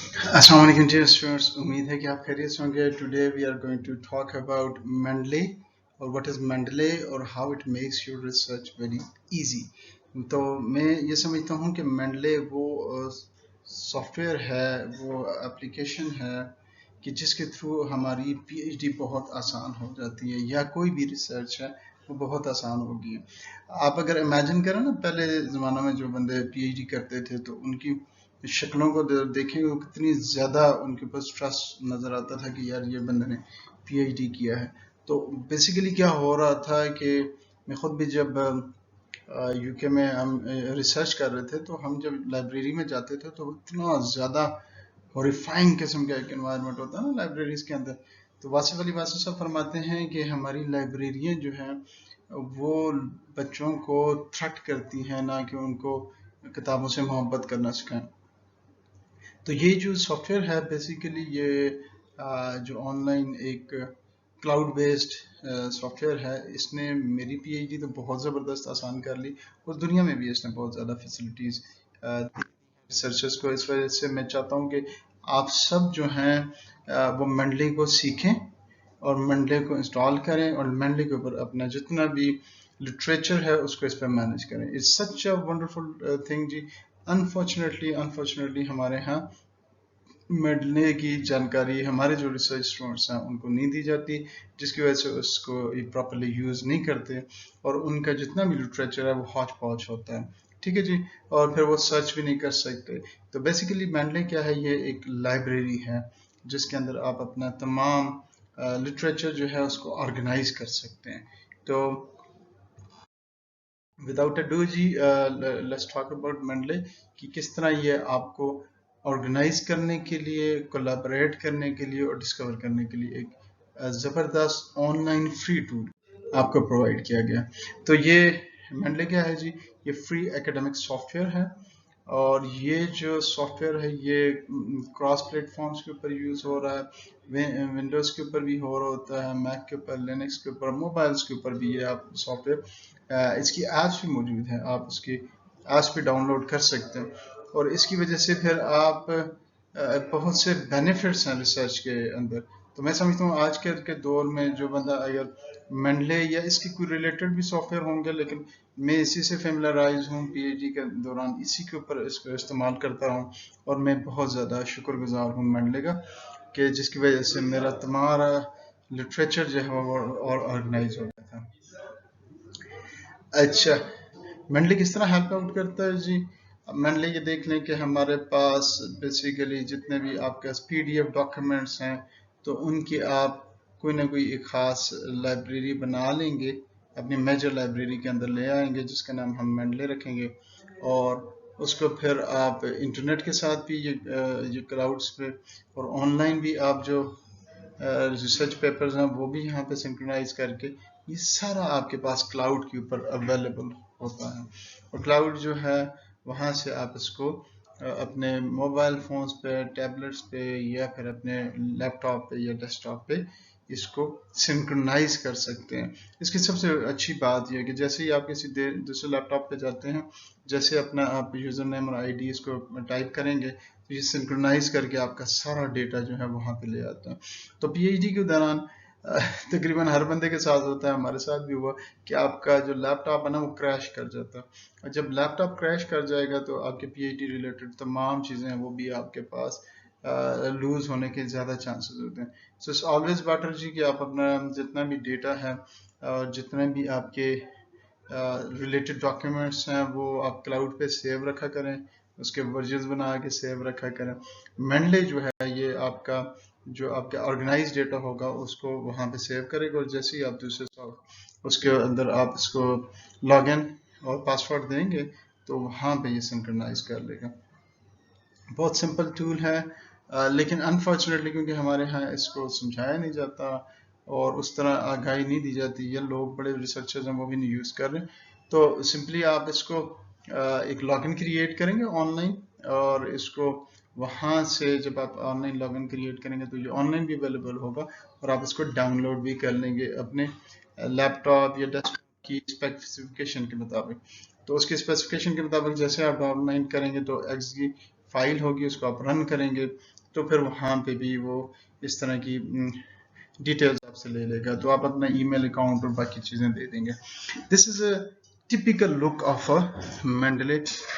अस्सलाम वालेकुम dear students, उम्मीद है कि आप खैरियत से होंगे। Today we are going to talk about Mendeley और व्हाट इज़ मेंडले और how it makes your research very easy. तो मैं ये समझता हूँ कि मेंडले वो सॉफ्टवेयर है, वो एप्लीकेशन है कि जिसके थ्रू हमारी पीएचडी बहुत आसान हो जाती है, या कोई भी रिसर्च है वो बहुत आसान होगी। आप अगर इमेजिन करें ना, पहले ज़माना में जो बंदे पीएचडी करते थे तो उनकी शक्लों को देखेंगे वो कितनी ज़्यादा उनके पास स्ट्रेस नज़र आता था कि यार ये बंदे ने पीएचडी किया है। तो बेसिकली क्या हो रहा था कि मैं खुद भी जब यूके में हम रिसर्च कर रहे थे, तो हम जब लाइब्रेरी में जाते थे तो इतना ज़्यादा हॉरिफाइंग किस्म का एक एनवायरनमेंट होता है ना लाइब्रेरीज के अंदर। तो वासिफ अली वासिफ साहब फरमाते हैं कि हमारी लाइब्रेरियाँ जो हैं वो बच्चों को थ्रेट करती हैं, ना कि उनको किताबों से मोहब्बत करना सिखाएं। तो ये जो सॉफ्टवेयर है बेसिकली ये जो ऑनलाइन एक क्लाउड बेस्ड सॉफ्टवेयर है, इसने मेरी पीएचडी तो बहुत ज़बरदस्त आसान कर ली, और दुनिया में भी इसने बहुत ज़्यादा फैसिलिटीज़ रिसर्चर्स को। इस वजह से मैं चाहता हूँ कि आप सब जो हैं वो मेंडले को सीखें और मेंडले को इंस्टॉल करें और मेंडले के ऊपर अपना जितना भी लिटरेचर है उसको इस पर मैनेज करें। It's such a wonderful thing जी। अनफॉर्चुनेटली हमारे यहाँ मेडले की जानकारी हमारे जो रिसर्च स्टूडेंट्स हैं उनको नहीं दी जाती, जिसकी वजह से उसको ये प्रॉपरली यूज़ नहीं करते और उनका जितना भी लिटरेचर है वो हौच पौच होता है। ठीक है जी। और फिर वो सर्च भी नहीं कर सकते। तो बेसिकली मेंडले क्या है, ये एक लाइब्रेरी है जिसके अंदर आप अपना तमाम लिटरेचर जो है उसको ऑर्गेनाइज कर सकते हैं। तो विदाउट अ डू जी, लेट्स टॉक अबाउट मेंडले कि किस तरह ये आपको ऑर्गेनाइज करने के लिए, कोलैबोरेट करने के लिए और डिस्कवर करने के लिए एक ज़बरदस्त ऑनलाइन फ्री टूल आपको प्रोवाइड किया गया। तो ये मेंडले क्या है जी, ये फ्री एकेडमिक सॉफ्टवेयर है, और ये जो सॉफ्टवेयर है ये क्रॉस प्लेटफॉर्म्स के ऊपर यूज़ हो रहा है, विंडोज़ के ऊपर भी हो रहा होता है, मैक के ऊपर, लिनक्स के ऊपर, मोबाइल्स के ऊपर भी ये आप सॉफ्टवेयर, इसकी ऐप्स भी मौजूद हैं, आप इसकी ऐप्स भी डाउनलोड कर सकते हैं। और इसकी वजह से फिर आप बहुत से बेनिफिट्स हैं रिसर्च के अंदर। तो मैं समझता हूँ आज के दौर में जो बंदा अगर मेंडले या इसकी कोई रिलेटेड भी सॉफ्टवेयर होंगे, लेकिन मैं इसी से फेमिलराइज हूँ, पीएचडी के दौरान इसी के ऊपर इसको इस्तेमाल करता हूँ, और मैं बहुत ज़्यादा शुक्रगुजार हूँ मेंडले का कि जिसकी वजह से मेरा तमारा लिटरेचर जो है वो और ऑर्गेनाइज हो गया था। अच्छा, मेंडले किस तरह हेल्प आउट करता है जी। मेंडले ये देख लें कि हमारे पास बेसिकली जितने भी आपके पास पीडीएफ डॉक्यूमेंट्स हैं, तो उनकी आप कोई ना कोई एक ख़ास लाइब्रेरी बना लेंगे, अपनी मेजर लाइब्रेरी के अंदर ले आएंगे जिसका नाम हम मेंडले रखेंगे, और उसको फिर आप इंटरनेट के साथ भी ये क्लाउड्स पे और ऑनलाइन भी आप जो रिसर्च पेपर्स हैं वो भी यहाँ पे सिंक्रोनाइज करके ये सारा आपके पास क्लाउड के ऊपर अवेलेबल होता है। और क्लाउड जो है वहाँ से आप इसको अपने मोबाइल फोन्स पे, टैबलेट्स पे, या फिर अपने लैपटॉप पे या डेस्कटॉप पे इसको सिंक्रोनाइज कर सकते हैं। इसकी सबसे अच्छी बात यह है कि जैसे ही आप किसी दूसरे लैपटॉप पे जाते हैं, जैसे अपना आप यूज़र नेम और आईडी इसको टाइप करेंगे तो ये सिंक्रोनाइज करके आपका सारा डेटा जो है वहाँ पे ले आता है। तो पीएचडी के दौरान तकरीबन हर बंदे के साथ होता है, हमारे साथ भी हुआ कि आपका जो लैपटॉप है ना वो क्रैश कर जाता है, और जब लैपटॉप क्रैश कर जाएगा तो आपके पीएचडी रिलेटेड तमाम चीज़ें हैं वो भी आपके पास लूज होने के ज़्यादा चांसेस होते हैं। सो इट्स ऑलवेज बेटर जी कि आप अपना जितना भी डेटा है और जितने भी आपके रिलेटेड डॉक्यूमेंट्स हैं वो आप क्लाउड पे सेव रखा करें, उसके वर्जन्स बना के सेव रखा करें। मेंडले जो है ये आपका जो आपका ऑर्गेनाइज डेटा होगा उसको वहाँ पे सेव करेगा, और जैसे ही आप दूसरे उसके अंदर आप इसको लॉगिन और पासवर्ड देंगे तो वहाँ पे ये सिंक्रोनाइज कर लेगा। बहुत सिंपल टूल है, लेकिन अनफॉर्चुनेटली क्योंकि हमारे यहाँ इसको समझाया नहीं जाता और उस तरह आगाही नहीं दी जाती, या लोग बड़े रिसर्चर्स हैं वो भी नहीं यूज़ कर रहे, तो सिंपली आप इसको एक लॉगिन क्रिएट करेंगे ऑनलाइन, और इसको वहाँ से जब आप ऑनलाइन लॉगिन क्रिएट करेंगे तो ये ऑनलाइन भी अवेलेबल होगा, और आप इसको डाउनलोड भी कर लेंगे अपने लैपटॉप या डेस्कटॉप की स्पेसिफिकेशन के मुताबिक। तो उसके स्पेसिफिकेशन के मुताबिक जैसे आप डाउनलोड करेंगे तो एक्स की फाइल होगी, उसको आप रन करेंगे, तो फिर वहाँ पे भी वो इस तरह की डिटेल्स आपसे ले लेगा, तो आप अपना ईमेल अकाउंट और बाकी चीज़ें दे देंगे। This is a typical look of a Mendeley.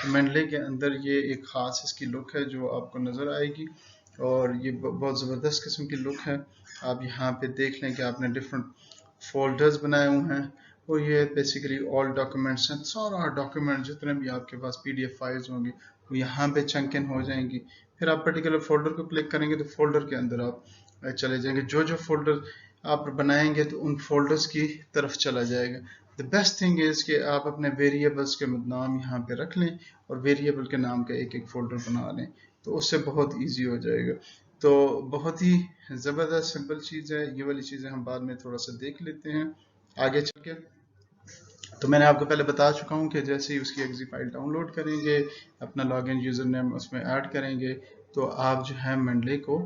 Mendeley के अंदर ये एक ख़ास इसकी लुक है जो आपको नज़र आएगी, और ये बहुत ज़बरदस्त किस्म की लुक है। आप यहाँ पे देख लें कि आपने डिफरेंट फोल्डर्स बनाए हुए हैं, और ये बेसिकली ऑल डॉक्यूमेंट्स हैं। सारा डॉक्यूमेंट जितने भी आपके पास PDF फाइल्स होंगी वो यहाँ पे चंक इन हो जाएंगी। फिर आप पर्टिकुलर फोल्डर को क्लिक करेंगे तो फोल्डर के अंदर आप चले जाएंगे, जो जो फोल्डर आप बनाएंगे तो उन फोल्डर्स की तरफ चला जाएगा। द बेस्ट थिंग इज़ कि आप अपने वेरिएबल्स के नाम यहाँ पे रख लें और वेरिएबल के नाम का एक एक फोल्डर बना लें, तो उससे बहुत ईजी हो जाएगा। तो बहुत ही ज़बरदस्त सिंपल चीज़ है। ये वाली चीज़ें हम बाद में थोड़ा सा देख लेते हैं आगे चल के। तो मैंने आपको पहले बता चुका हूँ कि जैसे ही उसकी एग्जी फाइल डाउनलोड करेंगे, अपना लॉगिन यूज़र नेम उसमें ऐड करेंगे, तो आप जो है मेंडले को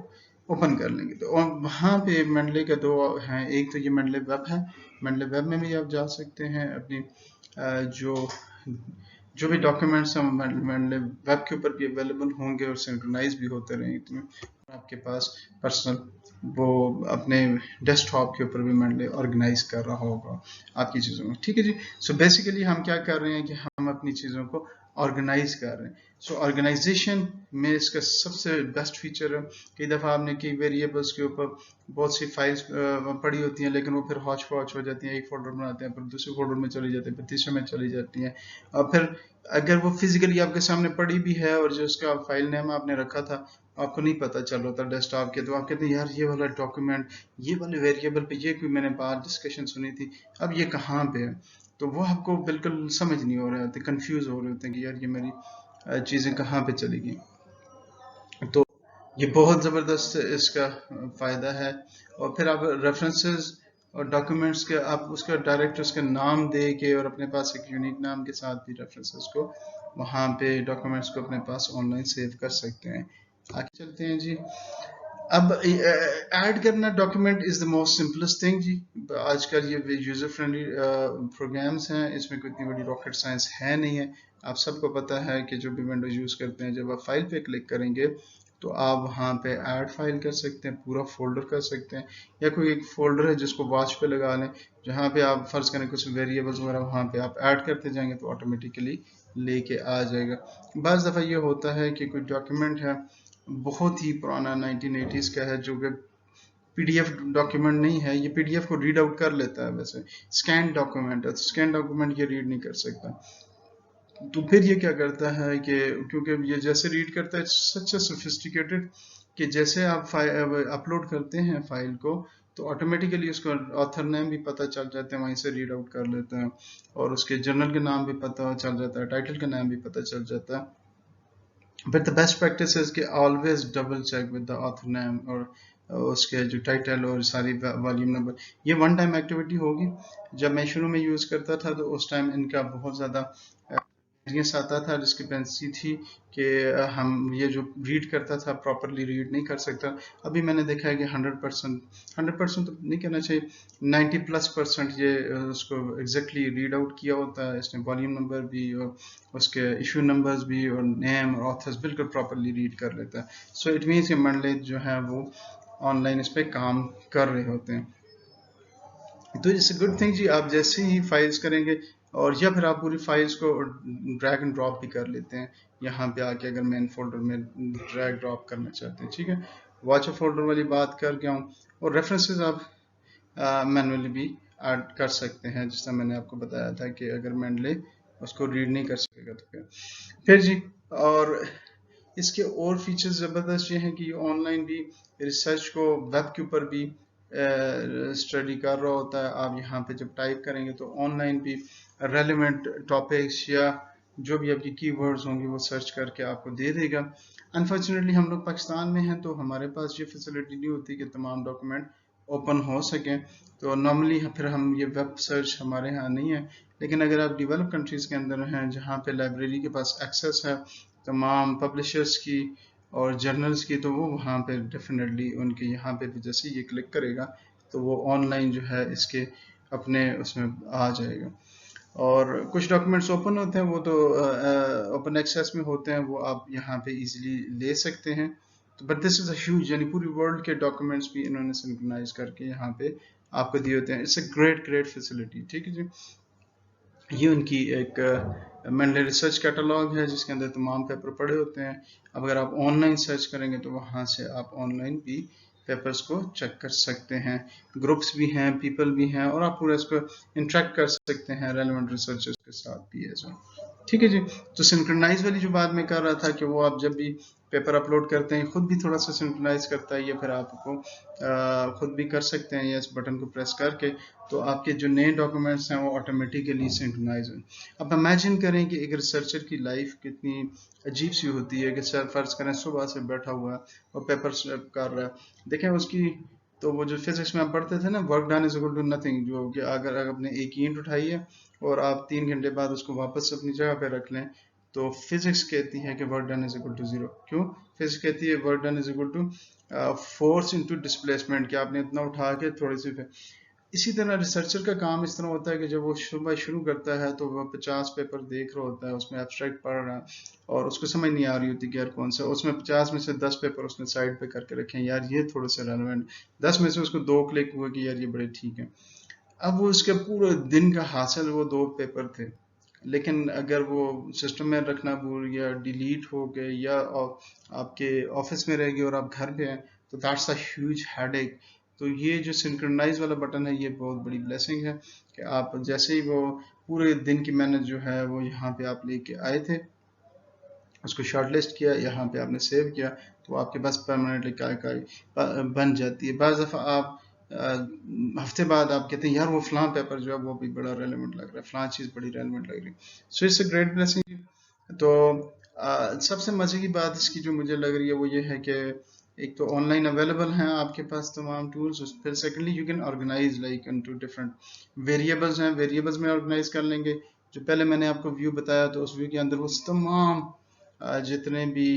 ओपन कर लेंगे। तो वहाँ पे मेंडले के दो हैं, एक तो ये मेंडले वेब है। मेंडले वेब में भी आप जा सकते हैं, अपनी जो भी डॉक्यूमेंट्स हैं मेंडले वेब के ऊपर भी अवेलेबल होंगे और सिंक्रोनाइज भी होते रहेंगे। आपके पास पर्सनल वो अपने डेस्कटॉप के ऊपर भी मेंडले ऑर्गेनाइज कर रहा होगा आपकी चीज़ों में, ठीक है जी। सो बेसिकली हम क्या कर रहे हैं कि हम अपनी चीज़ों को ऑर्गेनाइज कर रहे हैं। सो ऑर्गेनाइजेशन में इसका सबसे बेस्ट फीचर है, कई दफ़ा आपने कई वेरिएबल्स के ऊपर बहुत सी फाइल्स पड़ी होती हैं, लेकिन वो फिर हौच पौच हो जाती हैं। एक फोल्डर बनाते हैं, फिर दूसरे फोल्डर में चली जाती है, फिर तीसरे में चली जाती हैं, और फिर अगर वो फिजिकली आपके सामने पड़ी भी है और जो उसका फाइल नेम आपने रखा था आपको नहीं पता चल रहा था डेस्कटॉप के, तो आप कहते हैं यार ये वाला डॉक्यूमेंट, ये वाले वेरिएबल पे ये कोई मैंने बात डिस्कशन सुनी थी, अब ये कहाँ पे है, तो वो आपको बिल्कुल समझ नहीं हो रहे होते, कंफ्यूज हो रहे होते हैं कि यार ये मेरी चीज़ें कहाँ पे चली गई। तो ये बहुत ज़बरदस्त इसका फ़ायदा है। और फिर आप रेफरेंसेस और डॉक्यूमेंट्स के आप उसका डायरेक्ट उसका नाम दे के और अपने पास एक यूनिक नाम के साथ भी रेफरेंसेस को वहाँ पे डॉक्यूमेंट्स को अपने पास ऑनलाइन सेव कर सकते हैं। आगे चलते हैं जी। अब ऐड करना document is the most simplest thing जी। आजकल ये यूज़र फ्रेंडली प्रोग्राम्स हैं, इसमें कोई इतनी बड़ी रॉकेट साइंस है नहीं है। आप सबको पता है कि जो भी विंडोज यूज़ करते हैं, जब आप फाइल पे क्लिक करेंगे तो आप वहाँ पे ऐड फाइल कर सकते हैं, पूरा फोल्डर कर सकते हैं, या कोई एक फोल्डर है जिसको वॉच पे लगा लें, जहाँ पे आप फर्ज करें कुछ वेरिएबल्स वगैरह वहाँ पे आप ऐड करते जाएंगे तो ऑटोमेटिकली लेके आ जाएगा। बाज़ दफ़ा ये होता है कि कोई डॉक्यूमेंट है बहुत ही पुराना 1980s का है, जो कि PDF डॉक्यूमेंट नहीं है, ये PDF को रीड आउट कर लेता है, वैसे स्कैन डॉक्यूमेंट है, तो स्कैन डॉक्यूमेंट ये रीड नहीं कर सकता। तो फिर ये क्या करता है कि क्योंकि ये जैसे रीड करता है सच सोफिस्टिकेटेड, कि जैसे आप अपलोड करते हैं फाइल को तो ऑटोमेटिकली उसको ऑथर नेम भी पता चल जाते हैं, वहीं से रीड आउट कर लेते हैं, और उसके जर्नल के नाम भी पता चल जाता है, टाइटल का नाम भी पता चल जाता है। But the best practice is कि always double check with the author name और उसके जो टाइटल और सारी वॉल्यूम नंबर। ये वन टाइम एक्टिविटी होगी। जब मैं शुरू में यूज़ करता था तो उस टाइम इनका बहुत ज़्यादा वेरियंस आता था, डिस्क्रिपेंसी थी कि हम ये जो रीड करता था प्रॉपरली रीड नहीं कर सकता। अभी मैंने देखा है कि 100% तो नहीं कहना चाहिए, 90+% ये उसको एग्जैक्टली रीड आउट किया होता है इसने, वॉल्यूम नंबर भी और उसके इशू नंबर्स भी और नेम और ऑथर्स बिल्कुल प्रॉपरली रीड कर लेता है। सो इट मीन्स कि मेंडले जो है वो ऑनलाइन इस पर काम कर रहे होते हैं। तो इट्स अ गुड थिंग जी। आप जैसे ही फाइल्स करेंगे, और या फिर आप पूरी फाइल्स को ड्रैग एंड ड्रॉप भी कर लेते हैं यहाँ पे आके, अगर मेन फोल्डर में ड्रैग ड्रॉप करना चाहते हैं, ठीक है। वॉच फोल्डर वाली बात कर गया हूँ, और रेफरेंसेस आप मैनुअली भी ऐड कर सकते हैं, जिस तरह मैंने आपको बताया था कि अगर मेंडले उसको रीड नहीं कर सकेगा तो फिर जी। और इसके और फीचर्स ज़बरदस्त ये हैं कि ऑनलाइन भी रिसर्च को वेब के ऊपर भी स्टडी कर रहा होता है। आप यहाँ पे जब टाइप करेंगे तो ऑनलाइन भी रेलेवेंट टॉपिक्स या जो भी आपकी कीवर्ड्स होंगे वो सर्च करके आपको दे देगा। अनफॉर्चुनेटली हम लोग पाकिस्तान में हैं तो हमारे पास ये फैसिलिटी नहीं होती कि तमाम डॉक्यूमेंट ओपन हो सकें, तो नॉर्मली फिर हम ये वेब सर्च हमारे यहाँ नहीं है। लेकिन अगर आप डेवलप कंट्रीज़ के अंदर हैं जहाँ पे लाइब्रेरी के पास एक्सेस है तमाम पब्लिशर्स की और जर्नल्स की, तो वो वहाँ पे डेफिनेटली उनके यहाँ पे भी जैसे ये क्लिक करेगा तो वो ऑनलाइन जो है इसके अपने उसमें आ जाएगा। और कुछ डॉक्यूमेंट्स ओपन होते हैं वो तो ओपन एक्सेस में होते हैं, वो आप यहाँ पे इजीली ले सकते हैं। तो but this is a huge, यानी पूरी वर्ल्ड के डॉक्यूमेंट्स भी इन्होंने सिंक्रोनाइज करके यहाँ पे आपको दिए होते हैं. It's a great facility. ठीक है जी. ये उनकी एक मेंडले रिसर्च कैटलॉग है जिसके अंदर तमाम पेपर पड़े होते हैं. अब अगर आप ऑनलाइन सर्च करेंगे तो वहाँ से आप ऑनलाइन भी पेपर्स को चेक कर सकते हैं. ग्रुप्स भी हैं, पीपल भी हैं, और आप पूरा इसको इंटरेक्ट कर सकते हैं रेलेवेंट रिसर्चर्स के साथ भी एज वेल. ठीक है जी. तो सिंक्रोनाइज वाली जो बात मैं कर रहा था कि वो आप जब भी पेपर अपलोड करते हैं खुद भी थोड़ा सा सिंक्रोनाइज करता है, या फिर आपको खुद भी कर सकते हैं या इस बटन को प्रेस करके, तो आपके जो नए डॉक्यूमेंट्स हैं वो ऑटोमेटिकली सिंक्रोनाइज हों. अब इमेजिन करें कि एक रिसर्चर की लाइफ कितनी अजीब सी होती है कि सर फर्ज करें सुबह से बैठा हुआ है और पेपर कर रहा है. देखें उसकी, तो वो जो फिजिक्स में आप पढ़ते थे ना, work done is equal to nothing, जो कि अगर आपने एक ईंट उठाई है और आप 3 घंटे बाद उसको वापस अपनी जगह पे रख लें, तो फिजिक्स कहती है कि work done is equal to zero. क्यों? फिजिक्स कहती है work done is equal to force into displacement, कि आपने इतना उठा के थोड़ी सी. इसी तरह रिसर्चर का काम इस तरह होता है कि जब वो सुबह शुरू करता है तो वो 50 पेपर देख रहा होता है, उसमें एब्स्ट्रैक्ट पढ़ रहा है और उसको समझ नहीं आ रही होती कि यार कौन सा, उसमें 50 में से 10 पेपर उसने साइड पे करके रखे हैं, यार ये थोड़े से रेलेवेंट, 10 में से उसको 2 क्लिक हुए कि यार ये बड़े ठीक है. अब वो उसके पूरे दिन का हासिल वो 2 पेपर थे, लेकिन अगर वो सिस्टम में रखना भूल गया, डिलीट हो गए, या आपके ऑफिस में रह गए और आप घर पे हैं, तो दैट्स अ ह्यूज हेडेक. तो ये जो सिंक्रोनाइज वाला बटन है ये बहुत बड़ी ब्लेसिंग है कि आप जैसे ही वो पूरे दिन की मेहनत जो है वो यहाँ पे आप लेके आए थे, उसको शॉर्टलिस्ट किया, यहाँ पे आपने सेव किया, तो आपके पास परमानेंटली काय बन जाती है. बाज़ दफ़ा आप हफ्ते बाद आप कहते हैं यार वो फलां पेपर जो है वो भी बड़ा रेलेवेंट लग रहा है, फलां चीज़ बड़ी रेलेवेंट लग रही है. So it's a great blessing. तो सबसे मज़े की बात इसकी जो मुझे लग रही है वो ये है कि एक तो ऑनलाइन अवेलेबल हैं आपके पास तमाम टूल्स, फिर secondly you can organise like into different variables हैं, वेरिएबल्स में ऑर्गेनाइज कर लेंगे. जो पहले मैंने आपको व्यू बताया तो उस व्यू के अंदर वो तमाम जितने भी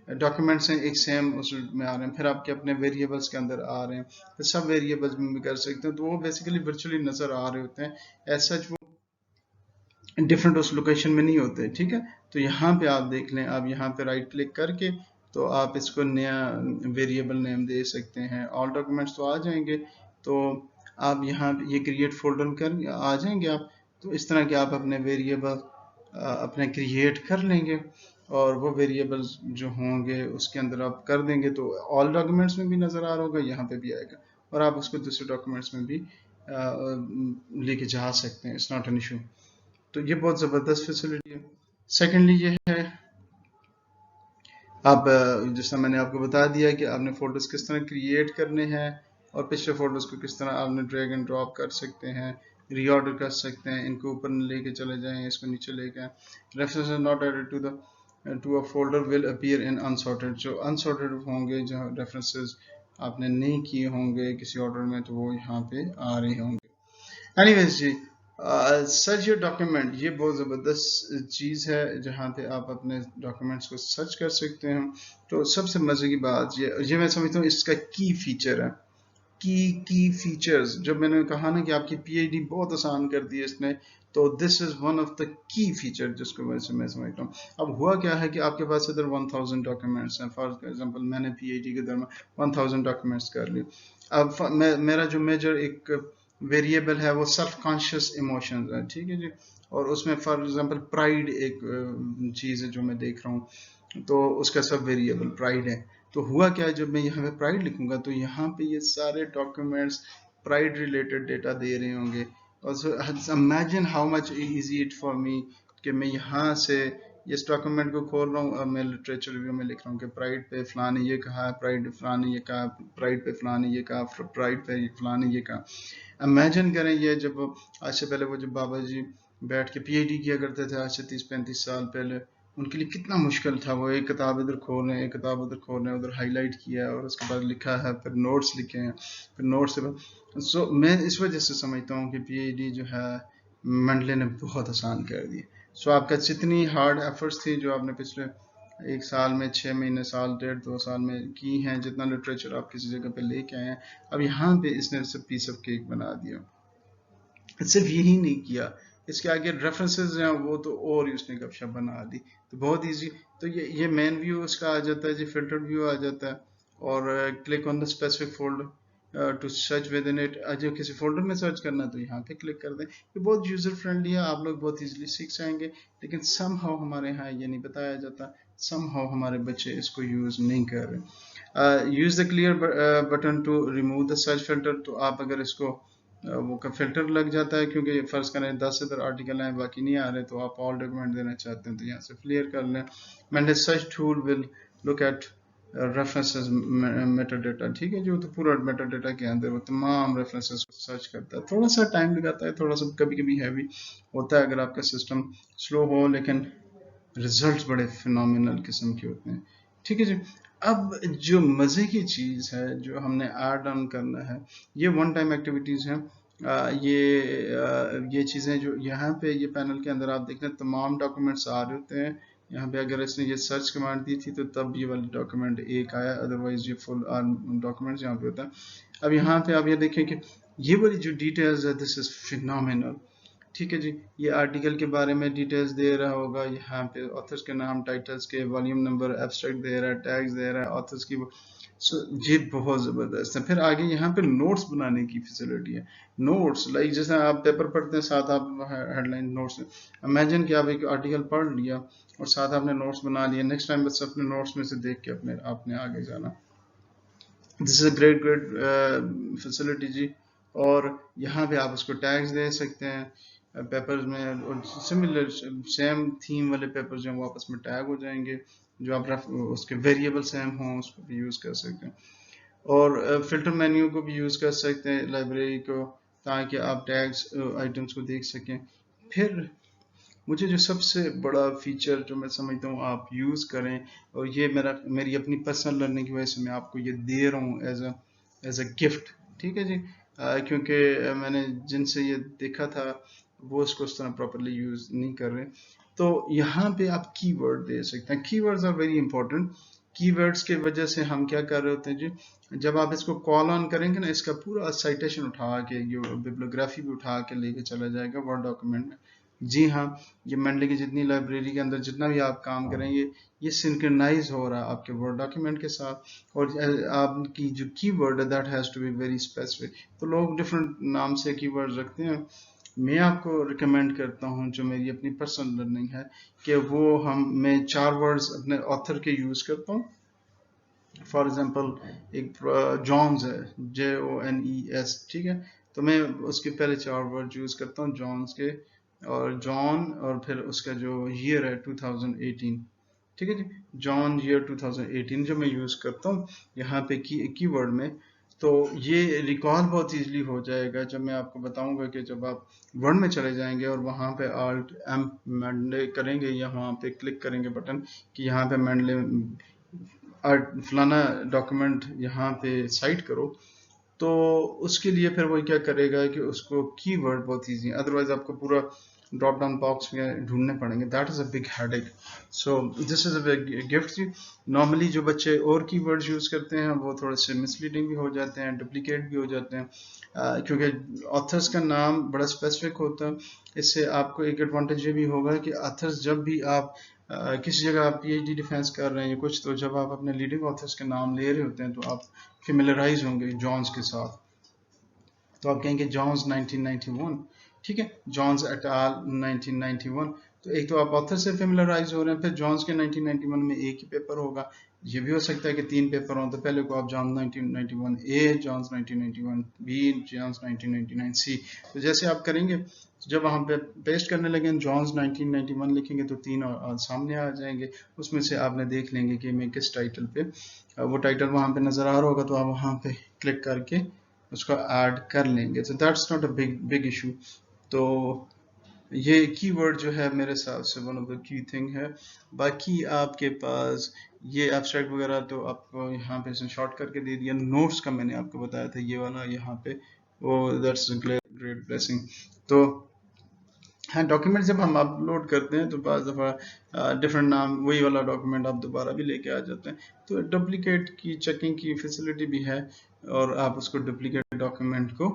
डॉक्यूमेंट्स हैं एक सेम उसमें आ रहे हैं, फिर आपके अपने वेरिएबल्स के अंदर आ रहे हैं, फिर सब वेरिएबल्स में भी कर सकते हैं, तो वो बेसिकली वर्चुअली नज़र आ रहे होते हैं. एज सच वो डिफरेंट उस लोकेशन में नहीं होते. ठीक है. तो यहाँ पे आप देख लें, आप यहाँ पे राइट क्लिक करके तो आप इसको नया वेरिएबल नेम दे सकते हैं. ऑल डॉक्यूमेंट्स तो आ जाएंगे, तो आप यहाँ ये क्रिएट फोल्डर कर आ जाएंगे आप, तो इस तरह के आप अपने वेरिएबल अपने क्रिएट कर लेंगे और वो वेरिएबल्स जो होंगे उसके अंदर आप कर देंगे, तो ऑल डॉक्यूमेंट्स में भी नज़र आ रहा होगा, यहाँ पे भी आएगा, और आप उसको दूसरे डॉक्यूमेंट्स में भी लेके जा सकते हैं. It's not an issue. तो ये बहुत ज़बरदस्त फैसिलिटी है. सेकेंडली ये है, आप जैसा मैंने आपको बता दिया कि आपने फोटोज किस तरह क्रिएट करने हैं और पिछले फोटोज को किस तरह आपने ड्रैग एंड ड्रॉप कर सकते हैं, रीऑर्डर कर सकते हैं, इनको ऊपर लेके चले जाएं, इसको नीचे लेके आए. References not added to a folder will appear in unsorted. जो अनसॉर्टेड होंगे, जो रेफरेंसेस आपने नहीं किए होंगे किसी ऑर्डर में, तो वो यहाँ पे आ रहे होंगे. एनीवेज जी, सर्च योर डॉक्यूमेंट ये बहुत ज़बरदस्त चीज़ है जहाँ पे आप अपने डॉक्यूमेंट्स को सर्च कर सकते हैं. तो सबसे मज़े की बात ये मैं समझता हूँ इसका की फीचर है. की फीचर्स जब मैंने कहा ना कि आपकी पीएचडी बहुत आसान कर दी है इसने, तो this is one of the key feature जिसको वैसे मैं समझता हूँ. अब हुआ क्या है कि आपके पास इधर 1000 डॉक्यूमेंट्स हैं. फॉर एग्जांपल मैंने पीएचडी के दौरान 1000 डॉक्यूमेंट्स कर लिए. अब मेरा जो मेजर एक वेरिएबल है वो सेल्फ कॉन्शियस इमोशंस है. ठीक है जी. और उसमें फॉर एग्जांपल प्राइड एक चीज़ है जो मैं देख रहा हूँ, तो उसका सब वेरिएबल प्राइड है. तो हुआ क्या है, जब मैं यहाँ पे प्राइड लिखूंगा तो यहाँ पे ये सारे डॉक्यूमेंट्स प्राइड रिलेटेड डेटा दे रहे होंगे. और imagine how much easy it for me कि मैं यहाँ से इस डॉक्यूमेंट को खोल रहा हूँ और मैं लिटरेचर रिव्यू में लिख रहा हूँ कि प्राइड पे फलां ने ये कहा, प्राइड फलां ने ये कहा, प्राइड पे फलां ने ये कहा, प्राइड पे फलां ने ये कहा. इमेजिन करें ये जब आज से पहले वो जब बाबा जी बैठ के पीएचडी किया करते थे आज से 30-35 साल पहले, उनके लिए कितना मुश्किल था. वो एक किताब इधर खोल रहे हैं, एक किताब उधर खोल रहे हैं, उधर हाईलाइट किया है और उसके बाद लिखा है, फिर नोट्स लिखे हैं, फिर नोट्स से. सो मैं इस वजह से समझता हूँ कि पीएचडी जो है मंडले ने बहुत आसान कर दी. सो आपका जितनी हार्ड एफर्ट्स थी जो आपने पिछले 1 साल में, 6 महीने, साल, 1.5-2 साल में की हैं, जितना लिटरेचर आप किसी जगह पे लेके आए हैं, अब यहाँ पे इसने सिर्फ पीस ऑफ केक बना दिया. सिर्फ यही नहीं किया, इसके आगे रेफरेंसेस हैं वो तो और ही उसने गपशप बना दी, तो बहुत इजी। तो ये मेन व्यू उसका आ जाता है जी, फिल्टर्ड व्यू आ जाता है, और click on the specific folder to search within it. जो किसी फोल्डर में सर्च करना है तो यहाँ पे क्लिक कर दें। ये बहुत यूजर फ्रेंडली है, आप लोग बहुत इजीली सीख जाएंगे, लेकिन समहाउ हमारे यहाँ ये नहीं बताया जाता, समहाउ हमारे बच्चे इसको यूज नहीं कर रहे। Use the clear button to remove the search filter. तो आप अगर इसको वो का फिल्टर लग जाता है, क्योंकि फर्ज करें 10 से 10 आर्टिकल हैं बाकी नहीं आ रहे, तो आप ऑल डॉक्यूमेंट देना चाहते हैं तो यहाँ से क्लियर कर लें। मैंने search tool will look at references metadata, ठीक है, जो तो पूरा मेटाडेटा के अंदर वो तमाम रेफरेंसेस को सर्च करता है। थोड़ा सा टाइम लगाता है, थोड़ा सा कभी कभी हैवी होता है अगर आपका सिस्टम स्लो हो, लेकिन रिजल्ट्स बड़े फिनोमिनल किस्म के होते हैं, ठीक है जी। अब जो मज़े की चीज़ है जो हमने ऐड ऑन करना है, ये वन टाइम एक्टिविटीज़ हैं। ये चीज़ें जो यहाँ पे ये पैनल के अंदर आप देख रहे हैं तमाम डॉक्यूमेंट्स आ रहे होते हैं। यहाँ पे अगर इसने ये सर्च कमांड दी थी तो तब ये वाला डॉक्यूमेंट एक आया, अदरवाइज ये फुल डॉक्यूमेंट्स यहाँ पे होता है। अब यहाँ पे आप ये देखें कि ये वाली जो डिटेल्स है, दिस इज फिनोमिनल, ठीक है जी। ये आर्टिकल के बारे में डिटेल्स दे रहा होगा, यहाँ पे ऑथर्स के नाम, टाइटल्स के, वॉल्यूम नंबर, एब्स्ट्रैक्ट दे रहा है, टैग्स दे रहा है, ऑथर्स की। ये बहुत ज़बरदस्त है। फिर आगे यहाँ पे नोट्स बनाने की फैसिलिटी है। नोट्स लाइक जैसे आप पेपर पढ़ते हैं, साथ आप हेडलाइन नोट्स, इमेजिन कि आप एक आर्टिकल पढ़ लिया और साथ आपने नोट्स बना लिया, नेक्स्ट टाइम बस अपने नोट्स में से देख के आपने आगे जाना। This is a great facility जी। और यहाँ पे आप उसको टैग्स दे सकते हैं पेपर्स में, और सिमिलर सेम थीम वाले पेपर्स जो आपस में टैग हो जाएंगे, जो आप उसके वेरिएबल सेम हों उसको भी यूज़ कर सकते हैं। और फिल्टर मेन्यू को भी यूज़ कर सकते हैं लाइब्रेरी को, ताकि आप टैग्स आइटम्स को देख सकें। फिर मुझे जो सबसे बड़ा फीचर जो मैं समझता हूँ आप यूज़ करें, और ये मेरी अपनी पर्सनल लर्निंग की वजह से मैं आपको ये दे रहा हूँ एज अ गिफ्ट, ठीक है जी। क्योंकि मैंने जिनसे ये देखा था वो इसको उस तरह प्रॉपरली यूज़ नहीं कर रहे। तो यहाँ पे आप कीवर्ड दे सकते हैं, keywords are very important. Keywords के वजह से हम क्या कर रहे होते हैं जी, जब आप इसको कॉल ऑन करेंगे ना, इसका पूरा साइटेशन उठा के, बिब्लियोग्राफी भी उठा के लेके चला जाएगा वर्ड डॉक्यूमेंट में। जी हाँ, ये मंडली की जितनी लाइब्रेरी के अंदर जितना भी आप काम करेंगे, ये सिंक्रनाइज हो रहा है आपके वर्ड डॉक्यूमेंट के साथ। और आपकी जो कीवर्ड है that has to be very specific. तो लोग डिफरेंट नाम से कीवर्ड रखते हैं, मैं आपको रिकमेंड करता हूँ, जो मेरी अपनी पर्सनल लर्निंग है, कि मैं 4 वर्ड्स अपने ऑथर के यूज़ करता हूँ। फॉर एग्जांपल एक जॉन्स है, JONES, ठीक है, तो मैं उसके पहले 4 वर्ड यूज़ करता हूँ जॉन्स के, और जॉन, और फिर उसका जो ईयर है 2018, ठीक है जी। जॉन ईयर 2018 जो मैं यूज़ करता हूँ यहाँ पे कीवर्ड में, तो ये रिकॉल बहुत इजीली हो जाएगा जब मैं आपको बताऊंगा कि जब आप वर्ड में चले जाएंगे और वहाँ पे Alt M मैंडले करेंगे, या वहाँ पे क्लिक करेंगे बटन कि यहाँ पे मैंडले फलाना डॉक्यूमेंट यहाँ पे साइट करो, तो उसके लिए फिर वो क्या करेगा कि उसको कीवर्ड बहुत इजी, अदरवाइज आपको पूरा ड्रॉप डाउन बॉक्स में ढूंढने पड़ेंगे, that is a big headache. So this is a big gift. Normally जो बच्चे और कीवर्ड्स यूज करते हैं वो थोड़े से मिसलीडिंग भी हो जाते हैं, डुप्लीकेट भी हो जाते हैं, क्योंकि ऑथर्स का नाम बड़ा स्पेसिफिक होता है। इससे आपको एक एडवांटेज ये भी होगा कि ऑथर्स जब भी आप किसी जगह आप PhD डिफेंस कर रहे हैं या कुछ, तो जब आप अपने लीडिंग ऑथर्स के नाम ले रहे होते हैं तो आप फेमिलराइज होंगे जॉन्स के साथ। तो आप कहेंगे जॉन्स 1991, ठीक है, जॉन्स एट आल 1991। तो एक तो आप ऑथर से फेमिलराइज हो रहे हैं, फिर जॉन्स के 1991 में एक ही पेपर होगा। ये भी हो सकता है कि 3 पेपर हों, तो पहले को आप जॉन 1991 ए, जॉन्स 1991 बी, जॉन्स 1999 सी। तो जैसे आप करेंगे, तो जब वहाँ पे पेस्ट करने लगे जॉन्स 1991 लिखेंगे तो 3 सामने आ जाएंगे। उसमें से आपने देख लेंगे कि मैं किस टाइटल पे, वो टाइटल वहाँ पे नज़र आ रहा होगा, तो आप वहाँ पे क्लिक करके उसको ऐड कर लेंगे। तो that's not a big issue. तो ये कीवर्ड जो है मेरे हिसाब से one of the key thing है। बाकी आपके पास ये एब्स्ट्रैक्ट वगैरह तो आपको यहाँ पे शॉर्ट करके दे दिया। नोट्स का मैंने आपको बताया था ये वाला यहाँ पे, वो दैट्स ग्रेट ब्लेसिंग। तो हाँ, डॉक्यूमेंट जब हम अपलोड करते हैं तो बाज़ दफ़ा डिफरेंट नाम वही वाला डॉक्यूमेंट आप दोबारा भी लेके आ जाते हैं, तो डुप्लीकेट की चेकिंग की फैसिलिटी भी है, और आप उसको डुप्लीकेट डॉक्यूमेंट को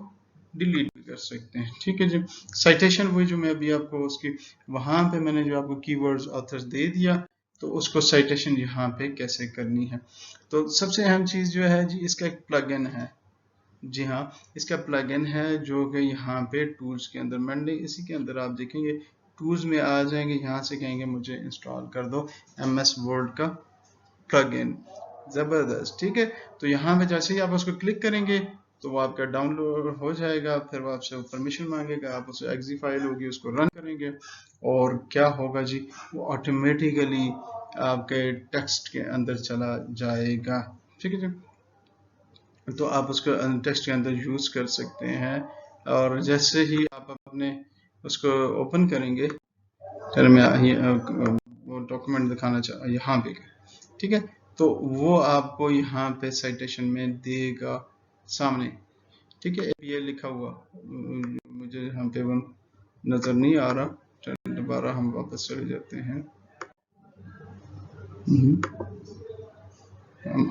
डिलीट कर सकते हैं। ठीक है जी। साइटेशन वही जो मैं अभी आपको उसकी वहां पे मैंने जो आपको कीवर्ड्स ऑथर्स दे दिया, तो उसको साइटेशन यहाँ पे कैसे करनी है। तो सबसे अहम चीज जो है जी, इसका एक प्लगइन है। जी हाँ, इसका प्लगइन है जो कि यहाँ पे टूल्स के अंदर मैंने इसी के अंदर आप देखेंगे टूल्स में आ जाएंगे, यहाँ से कहेंगे मुझे इंस्टॉल कर दो MS वर्ड का प्लगइन। जबरदस्त। ठीक है, तो यहाँ पे जैसे ही आप उसको क्लिक करेंगे तो वो आपका डाउनलोड हो जाएगा, फिर वो आपसे परमिशन मांगेगा, आप उसे एक्जी फाइल होगी उसको रन करेंगे और क्या होगा जी, वो ऑटोमेटिकली आपके टेक्स्ट के अंदर चला जाएगा। ठीक है जी, तो आप उसको टेक्स्ट के अंदर यूज कर सकते हैं। और जैसे ही आप अपने उसको ओपन करेंगे, चलो मैं वो डॉक्यूमेंट दिखाना चाह यहाँ पे, ठीक है, तो वो आपको यहाँ पे साइटेशन में देगा सामने। ठीक है, ये लिखा हुआ मुझे यहाँ पे वो नजर नहीं आ रहा, दोबारा हम वापस चले जाते हैं। हम